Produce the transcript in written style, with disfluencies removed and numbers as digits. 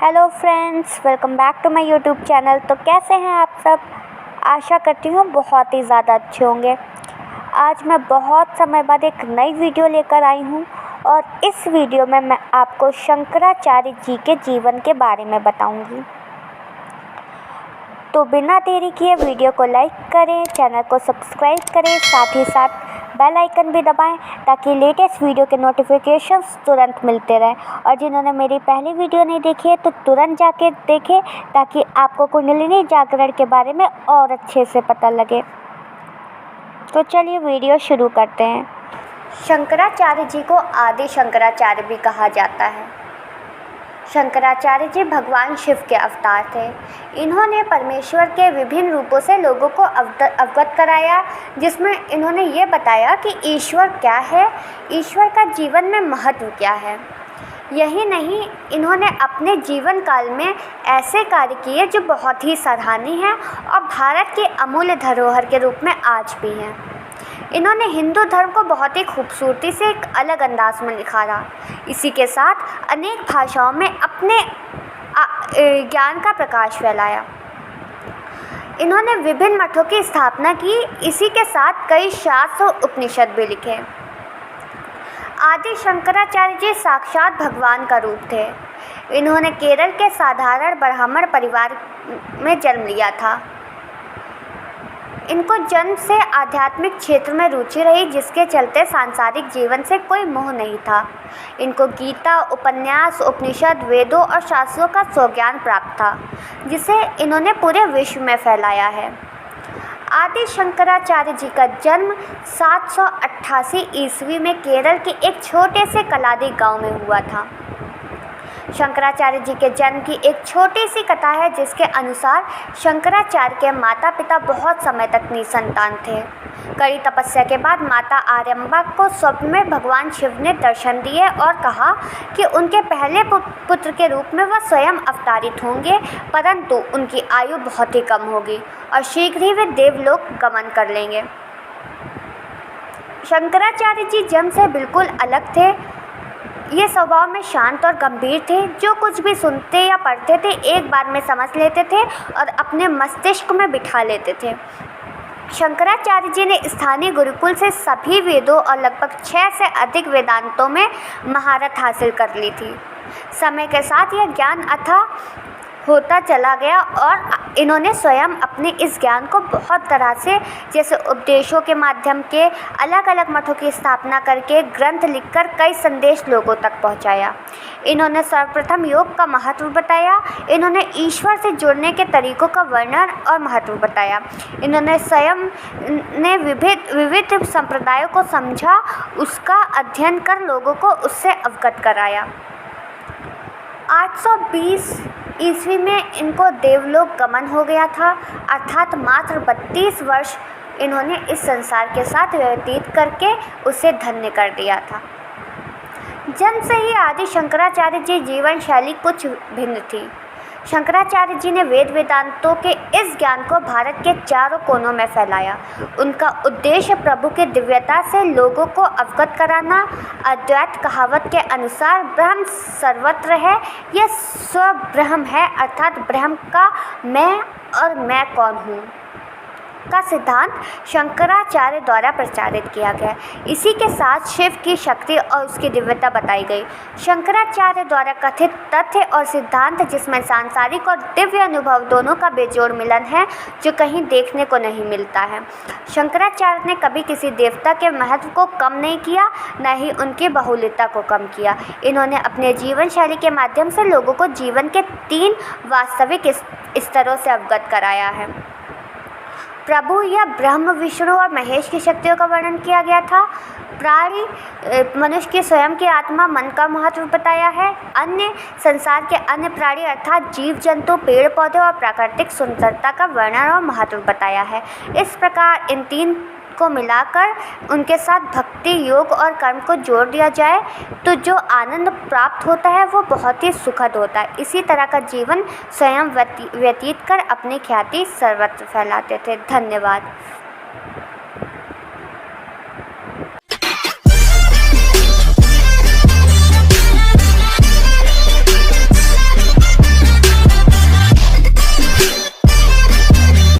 Hello friends, welcome back to my YouTube channel. तो कैसे हैं आप सब? आशा करती हूँ बहुत ही ज़्यादा अच्छे होंगे। आज मैं बहुत समय बाद एक नई वीडियो लेकर आई हूँ और इस वीडियो में मैं आपको शंकराचार्य जी के जीवन के बारे में बताऊँगी। तो बिना देरी किए वीडियो को लाइक करें, चैनल को सब्सक्राइब करें, साथ ही साथ बेल आइकन भी दबाएं ताकि लेटेस्ट वीडियो के नोटिफिकेशंस तुरंत मिलते रहें। और जिन्होंने मेरी पहली वीडियो नहीं देखी है तो तुरंत जाके देखें ताकि आपको कुंडलिनी जागरण के बारे में और अच्छे से पता लगे। तो चलिए वीडियो शुरू करते हैं। शंकराचार्य जी को आदि शंकराचार्य भी कहा जाता है। शंकराचार्य जी भगवान शिव के अवतार थे। इन्होंने परमेश्वर के विभिन्न रूपों से लोगों को अवगत कराया, जिसमें इन्होंने ये बताया कि ईश्वर क्या है, ईश्वर का जीवन में महत्व क्या है। यही नहीं, इन्होंने अपने जीवन काल में ऐसे कार्य किए जो बहुत ही सराहनीय हैं और भारत की अमूल्य धरोहर के रूप में आज भी हैं। इन्होंने हिंदू धर्म को बहुत ही खूबसूरती से एक अलग अंदाज में निखारा। इसी के साथ अनेक भाषाओं में अपने ज्ञान का प्रकाश फैलाया। इन्होंने विभिन्न मठों की स्थापना की। इसी के साथ कई शास्त्र और उपनिषद भी लिखे। आदि शंकराचार्य जी साक्षात भगवान का रूप थे। इन्होंने केरल के साधारण ब्राह्मण परिवार में जन्म लिया था। इनको जन्म से आध्यात्मिक क्षेत्र में रुचि रही, जिसके चलते सांसारिक जीवन से कोई मोह नहीं था। इनको गीता, उपन्यास, उपनिषद, वेदों और शास्त्रों का स्वज्ञान प्राप्त था, जिसे इन्होंने पूरे विश्व में फैलाया है। आदि शंकराचार्य जी का जन्म 788 ईस्वी में केरल के एक छोटे से कलादी गांव में हुआ था। शंकराचार्य जी के जन्म की एक छोटी सी कथा है, जिसके अनुसार शंकराचार्य के माता पिता बहुत समय तक निसंतान थे। कड़ी तपस्या के बाद माता आर्यम्बा को स्वप्न में भगवान शिव ने दर्शन दिए और कहा कि उनके पहले पुत्र के रूप में वह स्वयं अवतारित होंगे, परंतु उनकी आयु बहुत ही कम होगी और शीघ्र ही वे देवलोक गमन कर लेंगे। शंकराचार्य जी जन्म से बिल्कुल अलग थे। ये स्वभाव में शांत और गंभीर थे। जो कुछ भी सुनते या पढ़ते थे एक बार में समझ लेते थे और अपने मस्तिष्क में बिठा लेते थे। शंकराचार्य जी ने स्थानीय गुरुकुल से सभी वेदों और लगभग 6 से अधिक वेदांतों में महारत हासिल कर ली थी। समय के साथ यह ज्ञान अथाह होता चला गया और इन्होंने स्वयं अपने इस ज्ञान को बहुत तरह से, जैसे उपदेशों के माध्यम के, अलग अलग मठों की स्थापना करके, ग्रंथ लिखकर कई संदेश लोगों तक पहुंचाया। इन्होंने सर्वप्रथम योग का महत्व बताया। इन्होंने ईश्वर से जुड़ने के तरीकों का वर्णन और महत्व बताया। इन्होंने स्वयं ने विविध संप्रदायों को समझा, उसका अध्ययन कर लोगों को उससे अवगत कराया। 820 ईस्वी में इनको देवलोक गमन हो गया था, अर्थात मात्र 32 वर्ष इन्होंने इस संसार के साथ व्यतीत करके उसे धन्य कर दिया था। जन्म से ही आदि शंकराचार्य जी जीवन शैली कुछ भिन्न थी। शंकराचार्य जी ने वेद वेदांतों के इस ज्ञान को भारत के चारों कोनों में फैलाया। उनका उद्देश्य प्रभु की दिव्यता से लोगों को अवगत कराना। अद्वैत कहावत के अनुसार ब्रह्म सर्वत्र है, यह स्वब्रह्म है, अर्थात ब्रह्म का मैं और मैं कौन हूँ का सिद्धांत शंकराचार्य द्वारा प्रचारित किया गया। इसी के साथ शिव की शक्ति और उसकी दिव्यता बताई गई। शंकराचार्य द्वारा कथित तथ्य और सिद्धांत, जिसमें सांसारिक और दिव्य अनुभव दोनों का बेजोड़ मिलन है, जो कहीं देखने को नहीं मिलता है। शंकराचार्य ने कभी किसी देवता के महत्व को कम नहीं किया, न ही उनकी बहुल्यता को कम किया। इन्होंने अपने जीवन शैली के माध्यम से लोगों को जीवन के 3 वास्तविक स्तरों से अवगत कराया है। प्रभु या ब्रह्म, विष्णु और महेश की शक्तियों का वर्णन किया गया था। प्राणी, मनुष्य के स्वयं की आत्मा, मन का महत्व बताया है। अन्य, संसार के अन्य प्राणी अर्थात जीव जंतु, पेड़ पौधे और प्राकृतिक सुंदरता का वर्णन और महत्व बताया है। इस प्रकार इन 3 को मिलाकर उनके साथ भक्ति, योग और कर्म को जोड़ दिया जाए तो जो आनंद प्राप्त होता है वो बहुत ही सुखद होता है। इसी तरह का जीवन स्वयं व्यतीत कर अपनी ख्याति सर्वत्र फैलाते थे। धन्यवाद।